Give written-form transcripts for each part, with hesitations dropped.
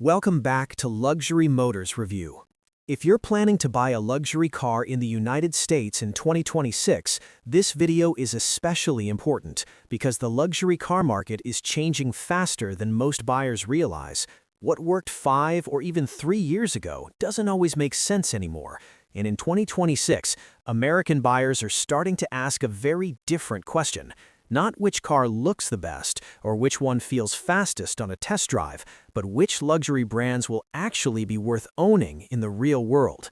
Welcome back to Luxury Motors Review. If you're planning to buy a luxury car in the United States in 2026, this video is especially important because the luxury car market is changing faster than most buyers realize. What worked 5 or even 3 years ago doesn't always make sense anymore. And in 2026, American buyers are starting to ask a very different question. Not which car looks the best or which one feels fastest on a test drive, but which luxury brands will actually be worth owning in the real world.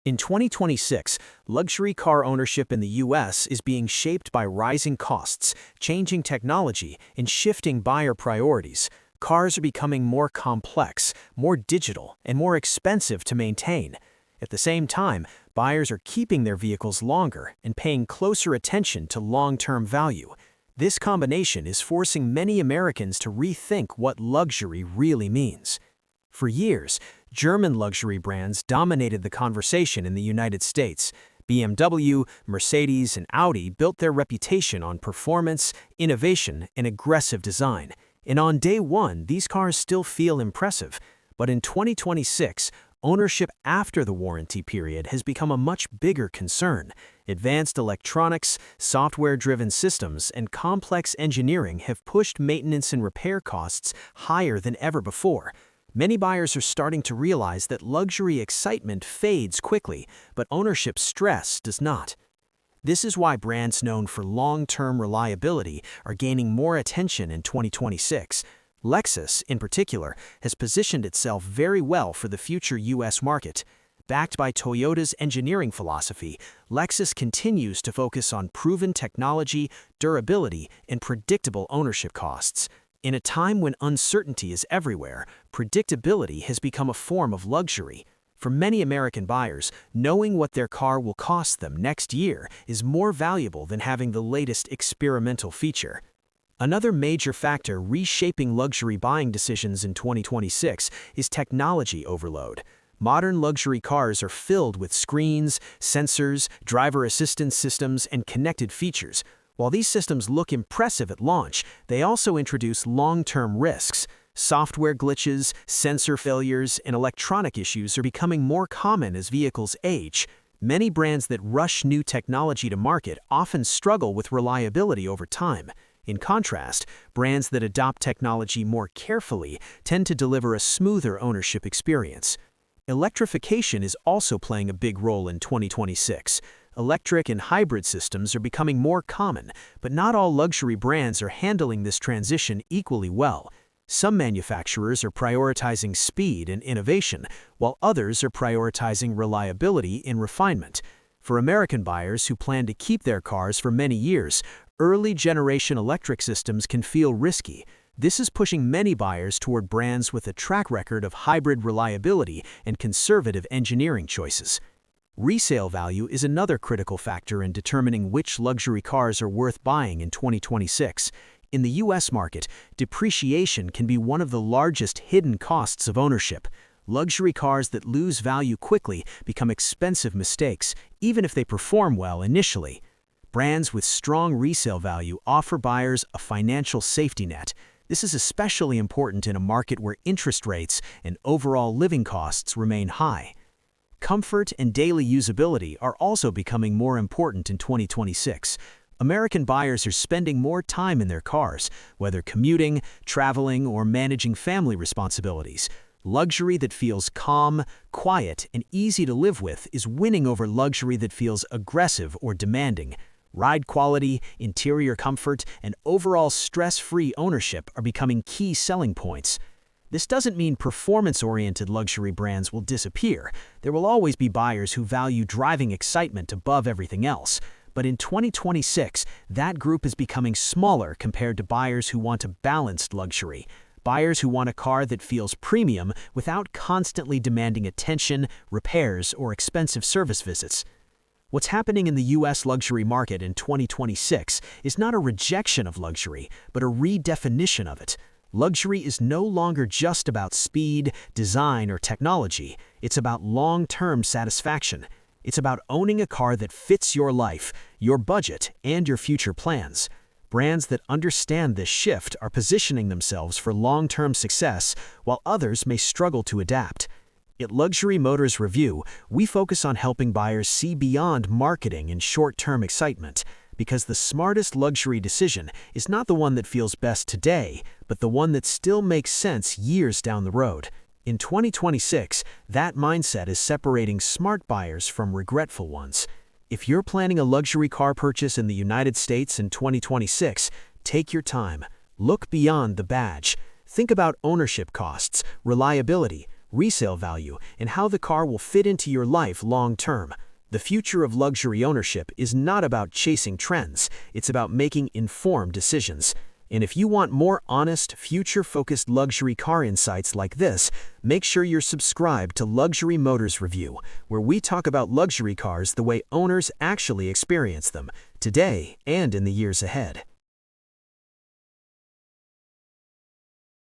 In 2026, luxury car ownership in the U.S. is being shaped by rising costs, changing technology, and shifting buyer priorities. Cars are becoming more complex, more digital, and more expensive to maintain. At the same time, buyers are keeping their vehicles longer and paying closer attention to long-term value. This combination is forcing many Americans to rethink what luxury really means. For years, German luxury brands dominated the conversation in the United States. BMW, Mercedes, and Audi built their reputation on performance, innovation, and aggressive design. And on day one, these cars still feel impressive. But in 2026, ownership after the warranty period has become a much bigger concern. Advanced electronics, software-driven systems, and complex engineering have pushed maintenance and repair costs higher than ever before. Many buyers are starting to realize that luxury excitement fades quickly, but ownership stress does not. This is why brands known for long-term reliability are gaining more attention in 2026. Lexus, in particular, has positioned itself very well for the future U.S. market. Backed by Toyota's engineering philosophy, Lexus continues to focus on proven technology, durability, and predictable ownership costs. In a time when uncertainty is everywhere, predictability has become a form of luxury. For many American buyers, knowing what their car will cost them next year is more valuable than having the latest experimental feature. Another major factor reshaping luxury buying decisions in 2026 is technology overload. Modern luxury cars are filled with screens, sensors, driver assistance systems, and connected features. While these systems look impressive at launch, they also introduce long-term risks. Software glitches, sensor failures, and electronic issues are becoming more common as vehicles age. Many brands that rush new technology to market often struggle with reliability over time. In contrast, brands that adopt technology more carefully tend to deliver a smoother ownership experience. Electrification is also playing a big role in 2026. Electric and hybrid systems are becoming more common, but not all luxury brands are handling this transition equally well. Some manufacturers are prioritizing speed and innovation, while others are prioritizing reliability and refinement. For American buyers who plan to keep their cars for many years, early-generation electric systems can feel risky. This is pushing many buyers toward brands with a track record of hybrid reliability and conservative engineering choices. Resale value is another critical factor in determining which luxury cars are worth buying in 2026. In the U.S. market, depreciation can be one of the largest hidden costs of ownership. Luxury cars that lose value quickly become expensive mistakes, even if they perform well initially. Brands with strong resale value offer buyers a financial safety net. This is especially important in a market where interest rates and overall living costs remain high. Comfort and daily usability are also becoming more important in 2026. American buyers are spending more time in their cars, whether commuting, traveling, or managing family responsibilities. Luxury that feels calm, quiet, and easy to live with is winning over luxury that feels aggressive or demanding. Ride quality, interior comfort, and overall stress-free ownership are becoming key selling points. This doesn't mean performance-oriented luxury brands will disappear. There will always be buyers who value driving excitement above everything else. But in 2026, that group is becoming smaller compared to buyers who want a balanced luxury. Buyers who want a car that feels premium without constantly demanding attention, repairs, or expensive service visits. What's happening in the U.S. luxury market in 2026 is not a rejection of luxury, but a redefinition of it. Luxury is no longer just about speed, design, or technology. It's about long-term satisfaction. It's about owning a car that fits your life, your budget, and your future plans. Brands that understand this shift are positioning themselves for long-term success, while others may struggle to adapt. At Luxury Motors Review, we focus on helping buyers see beyond marketing and short-term excitement, because the smartest luxury decision is not the one that feels best today, but the one that still makes sense years down the road. In 2026, that mindset is separating smart buyers from regretful ones. If you're planning a luxury car purchase in the United States in 2026, take your time. Look beyond the badge. Think about ownership costs, reliability, resale value, and how the car will fit into your life long term. The future of luxury ownership is not about chasing trends, it's about making informed decisions. And if you want more honest, future-focused luxury car insights like this, make sure you're subscribed to Luxury Motors Review, where we talk about luxury cars the way owners actually experience them, today and in the years ahead.